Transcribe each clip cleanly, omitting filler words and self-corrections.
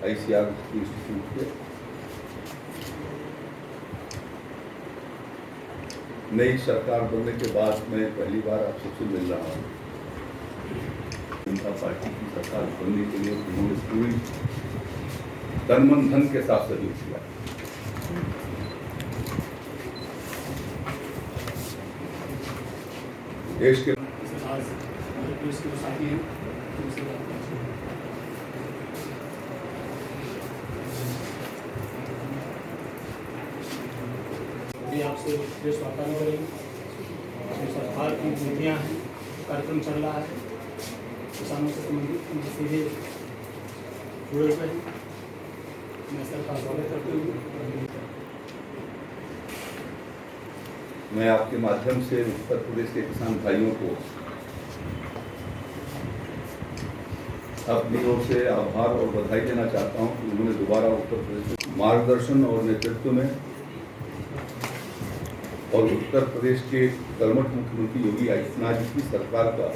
ICR institute के नई सरकार बनने के बाद मैं पहली बार आप सबसे मिल रहा हूँ। जनता पार्टी की सरकार बनने के लिए उन्होंने पूरी तन मन धन के साथ सहयोग किया। देश के आपसे प्रेस वार्ता में करेंगे। सरकार की नीतियाँ हैं, कार्यक्रम चल रहा है, किसानों से संबंधित उनसे सीधे जुड़े हुए हैं। मैं सरकार स्वागत करती हूँ। मैं आपके माध्यम से उत्तर प्रदेश के किसान भाइयों को अपनी ओर से आभार और बधाई देना चाहता हूं कि उन्होंने दोबारा उत्तर प्रदेश में मार्गदर्शन और नेतृत्व में और उत्तर प्रदेश के कर्मठ मुख्यमंत्री योगी आदित्यनाथ जी की सरकार का,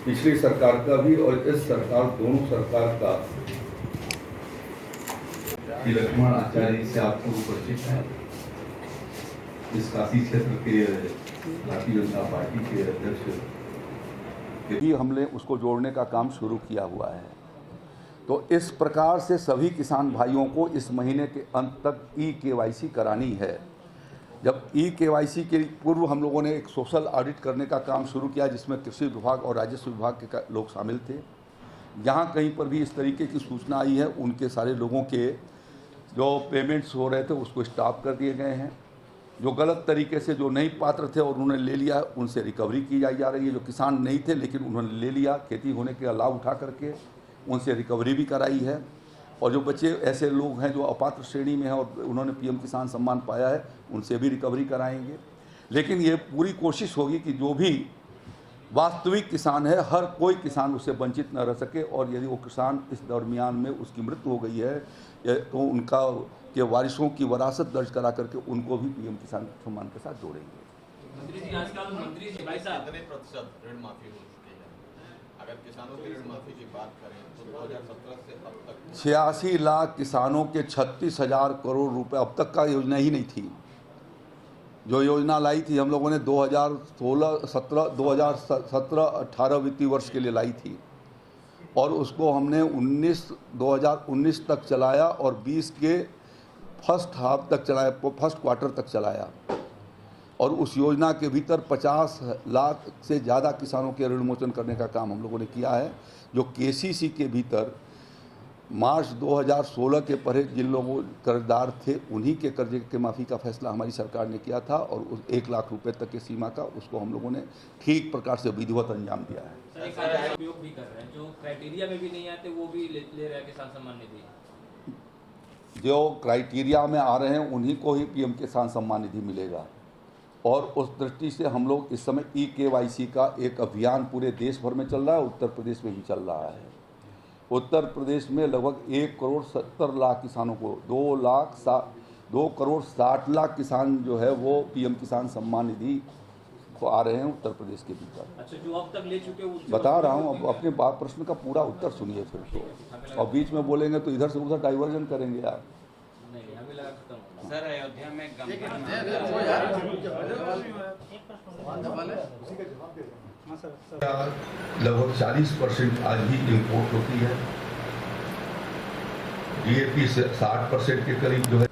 पिछली सरकार का भी और इस सरकार, दोनों सरकार का लक्ष्मण आचार्य से आपको परिचित है। इस काशी क्षेत्र के भारतीय जनता पार्टी के अध्यक्ष भी हमने उसको जोड़ने का काम शुरू किया हुआ है। तो इस प्रकार से सभी किसान भाइयों को इस महीने के अंत तक KYC करानी है। जब KYC के पूर्व हम लोगों ने एक सोशल ऑडिट करने का काम शुरू किया, जिसमें कृषि विभाग और राजस्व विभाग के लोग शामिल थे। जहाँ कहीं पर भी इस तरीके की सूचना आई है, उनके सारे लोगों के जो पेमेंट्स हो रहे थे उसको स्टॉप कर दिए गए हैं। जो गलत तरीके से जो नहीं पात्र थे और उन्होंने ले लिया, उनसे रिकवरी की जा रही है। जो किसान नहीं थे लेकिन उन्होंने ले लिया, खेती होने के लाभ उठा करके उनसे रिकवरी भी कराई है। और जो बच्चे ऐसे लोग हैं जो अपात्र श्रेणी में हैं और उन्होंने PM किसान सम्मान पाया है, उनसे भी रिकवरी कराएंगे। लेकिन ये पूरी कोशिश होगी कि जो भी वास्तविक किसान है, हर कोई किसान उससे वंचित न रह सके। और यदि वो किसान इस दरमियान में उसकी मृत्यु हो गई है तो उनका के वारिसों की वरासत दर्ज करा करके उनको भी PM किसान सम्मान के साथ जोड़ेंगे। मंत्री जी, आजकल मंत्री जी भाई साहब कितने प्रतिशत ऋण माफी हो चुकी है? अगर किसानों की ऋण माफी की बात करें तो 2017 से अब तक 86 लाख किसानों के 36,000 करोड़ रुपए अब तक का योजना ही नहीं थी। जो योजना लाई थी हम लोगों ने 2017-18 वित्तीय वर्ष के लिए लाई थी और उसको हमने 2019 तक चलाया और 20 के फर्स्ट हाफ तक चलाया, फर्स्ट क्वार्टर तक चलाया। और उस योजना के भीतर 50 लाख से ज़्यादा किसानों के ऋण मोचन करने का काम हम लोगों ने किया है। जो KCC के भीतर मार्च 2016 के पहले जिन लोगों कर्जदार थे उन्हीं के कर्जे के माफ़ी का फैसला हमारी सरकार ने किया था और उस 1 लाख रुपए तक की सीमा का उसको हम लोगों ने ठीक प्रकार से विधिवत अंजाम दिया है। उपयोग भी कर रहे हैं, जो क्राइटेरिया में भी नहीं आते वो भी ले रहे हैं किसान सम्मान निधि। जो क्राइटेरिया में आ रहे हैं उन्हीं को ही PM किसान सम्मान निधि मिलेगा। और उस दृष्टि से हम लोग इस समय KYC का एक अभियान पूरे देश भर में चल रहा है, उत्तर प्रदेश में भी चल रहा है। उत्तर प्रदेश में लगभग 1 करोड़ 70 लाख किसानों को 2 करोड़ 60 लाख किसान जो है वो PM किसान सम्मान निधि को आ रहे हैं उत्तर प्रदेश के भीतर। अच्छा, जो अब तक ले चुके वो बता रहा हूँ, अब अपने प्रश्न का पूरा उत्तर सुनिए फिर तो, और बीच में बोलेंगे तो इधर से उधर डाइवर्जन करेंगे आप। नहीं, हमें लगा खत्म। सर अयोध्या में लगभग 40% आज भी इम्पोर्ट होती है। DAP से 60% के करीब जो है।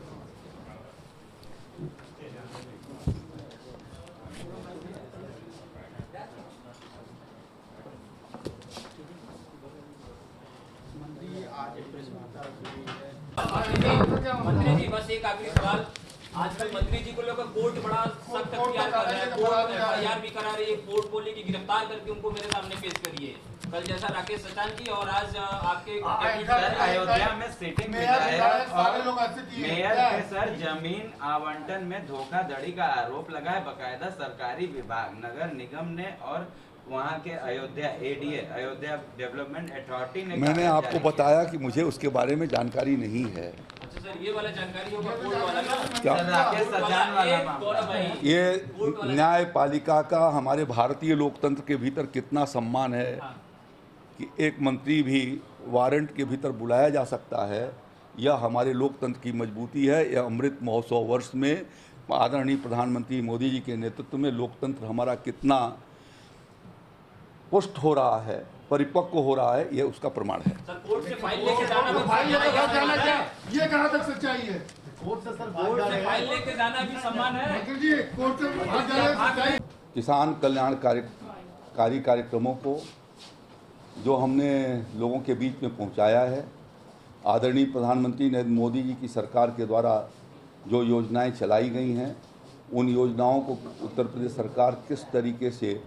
मंत्री जी, बस एक आखिरी सवाल। आजकल मंत्री जी को लेकर कोर्ट बड़ा सख्त अख्तियार कर रहा है, कोर्ट FIR भी करा रही है, कोर्ट बोली कि गिरफ्तार करके उनको मेरे सामने पेश करिए। कल जैसा राकेश सचान की और आज आपके अयोध्या में सिटिंग मेयर पे सर जमीन आवंटन में धोखाधड़ी का आरोप लगा है। बकायदा सरकारी विभाग नगर निगम ने और वहाँ के Ayodhya ADA Ayodhya development authority ने मैंने आपको बताया कि मुझे उसके बारे में जानकारी नहीं है। अच्छा सर, ये वाला जानकारी होगा कोर्ट वाला ना? क्या राकेश सजान वाला ये न्यायपालिका का हमारे भारतीय लोकतंत्र के भीतर कितना सम्मान है कि एक मंत्री भी वारंट के भीतर बुलाया जा सकता है, यह हमारे लोकतंत्र की मजबूती है। यह अमृत महोत्सव वर्ष में आदरणीय प्रधानमंत्री मोदी जी के नेतृत्व में लोकतंत्र हमारा कितना पुष्ट हो रहा है, परिपक्व हो रहा है, यह उसका प्रमाण है। सर, कोर्ट से फाइल लेके जाना भी फाइल लेके सम्मान जाना है। क्या, ये कहाँ तक सच्चाई है? कोर्ट से सर कोर्ट से फाइल लेके जाना भी सम्मान है। मंत्री जी, कोर्ट से भाग जाना सच्चाई। किसान कल्याणकारी कार्यक्रमों को जो हमने लोगों के बीच में पहुंचाया है, आदरणीय प्रधानमंत्री नरेंद्र मोदी जी की सरकार के द्वारा जो योजनाएं चलाई गई हैं, उन योजनाओं को उत्तर प्रदेश सरकार किस तरीके से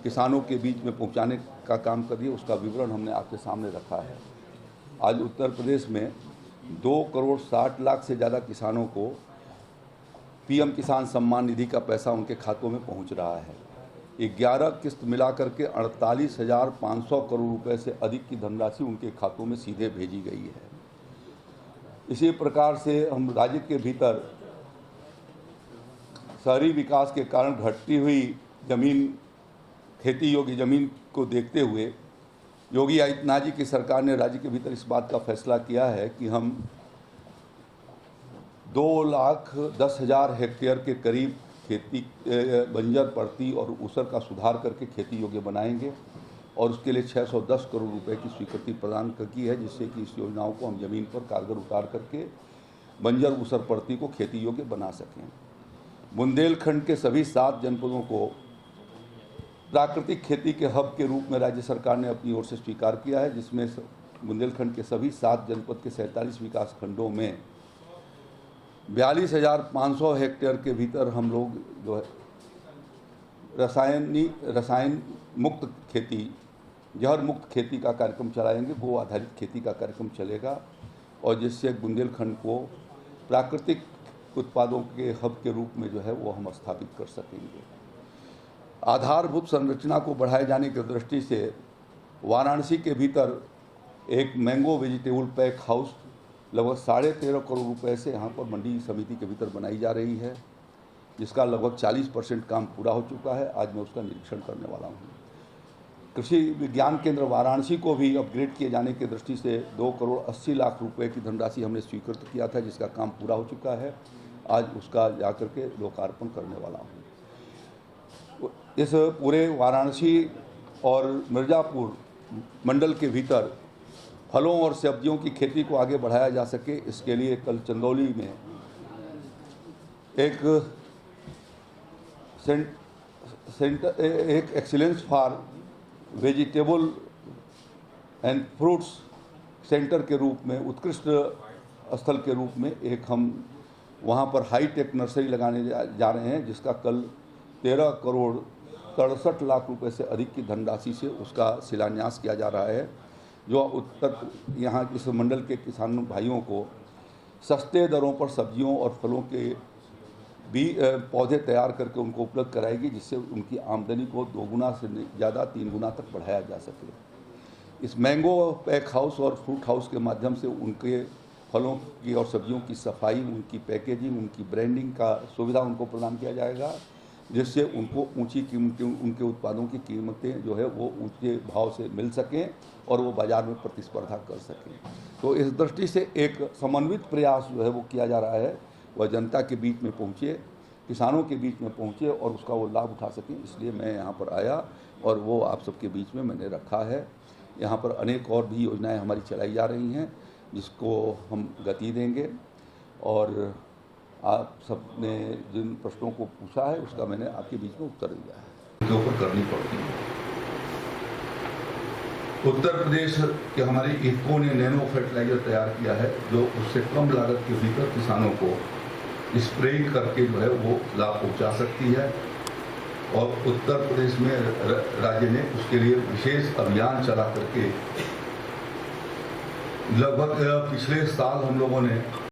किसानों के बीच में पहुंचाने का काम कर रही है, उसका विवरण हमने आपके सामने रखा है। आज उत्तर प्रदेश में 2,60,00,000 से ज़्यादा किसानों को पीएम किसान सम्मान निधि का पैसा उनके खातों में पहुंच रहा है। 11 किस्त मिलाकर के 48,500 करोड़ रुपए से अधिक की धनराशि उनके खातों में सीधे भेजी गई है। इसी प्रकार से हम राज्य के भीतर शहरी विकास के कारण घटती हुई जमीन, खेती योग्य जमीन को देखते हुए योगी आदित्यनाथ जी की सरकार ने राज्य के भीतर इस बात का फैसला किया है कि हम 2,10,000 हेक्टेयर के करीब खेती बंजर पड़ती और ऊसर का सुधार करके खेती योग्य बनाएंगे और उसके लिए 610 करोड़ रुपए की स्वीकृति प्रदान की है, जिससे कि इस योजनाओं को हम ज़मीन पर कारगर उतार करके बंजर ऊसर पड़ती को खेती योग्य बना सकें। बुंदेलखंड के सभी 7 जनपदों को प्राकृतिक खेती के हब के रूप में राज्य सरकार ने अपनी ओर से स्वीकार किया है, जिसमें बुंदेलखंड के सभी 7 जनपद के 47 विकास खंडों में 42,500 हेक्टेयर के भीतर हम लोग जो है रसायन मुक्त खेती, जहर मुक्त खेती का कार्यक्रम चलाएंगे, गो आधारित खेती का कार्यक्रम चलेगा और जिससे बुंदेलखंड को प्राकृतिक उत्पादों के हब के रूप में जो है वो हम स्थापित कर सकेंगे। आधारभूत संरचना को बढ़ाए जाने की दृष्टि से वाराणसी के भीतर एक मैंगो वेजिटेबल पैक हाउस लगभग 13.5 करोड़ रुपए से यहाँ पर मंडी समिति के भीतर बनाई जा रही है, जिसका लगभग 40% काम पूरा हो चुका है। आज मैं उसका निरीक्षण करने वाला हूँ। कृषि विज्ञान केंद्र वाराणसी को भी अपग्रेड किए जाने की दृष्टि से 2,80,00,000 रुपए की धनराशि हमने स्वीकृत किया था, जिसका काम पूरा हो चुका है। आज उसका जाकर के लोकार्पण करने वाला हूँ। इस पूरे वाराणसी और मिर्ज़ापुर मंडल के भीतर फलों और सब्जियों की खेती को आगे बढ़ाया जा सके, इसके लिए कल चंदौली में एक excellence for vegetable and fruits centre के रूप में, उत्कृष्ट स्थल के रूप में एक हम वहाँ पर हाईटेक नर्सरी लगाने जा रहे हैं, जिसका कल 13,63,00,000 रुपए से अधिक की धनराशि से उसका शिलान्यास किया जा रहा है, जो यहाँ इस मंडल के किसान भाइयों को सस्ते दरों पर सब्जियों और फलों के पौधे तैयार करके उनको उपलब्ध कराएगी, जिससे उनकी आमदनी को 2 गुना से ज़्यादा 3 गुना तक बढ़ाया जा सके। इस मैंगो पैक हाउस और फ्रूट हाउस के माध्यम से उनके फलों की और सब्जियों की सफाई, उनकी पैकेजिंग, उनकी ब्रांडिंग का सुविधा उनको प्रदान किया जाएगा, जिससे उनको ऊंची कीमतें, उनके उत्पादों की कीमतें जो है वो ऊंचे भाव से मिल सकें और वो बाज़ार में प्रतिस्पर्धा कर सकें। तो इस दृष्टि से एक समन्वित प्रयास जो है वो किया जा रहा है, वह जनता के बीच में पहुँचे, किसानों के बीच में पहुँचे और उसका वो लाभ उठा सकें। इसलिए मैं यहाँ पर आया और वो आप सबके बीच में मैंने रखा है। यहाँ पर अनेक और भी योजनाएं हमारी चलाई जा रही हैं, जिसको हम गति देंगे और आप सबने जिन प्रश्नों को पूछा है उसका मैंने आपके बीच में उत्तर दिया है। के ऊपर करनी पड़ती है। उत्तर प्रदेश के हमारे इफ्को ने नैनो फर्टिलाइजर तैयार किया है, जो उससे कम लागत के भीतर किसानों को स्प्रे करके जो है वो लाभ पहुंचा सकती है। और उत्तर प्रदेश में राज्य ने उसके लिए विशेष अभियान चला करके लगभग पिछले साल हम लोगों ने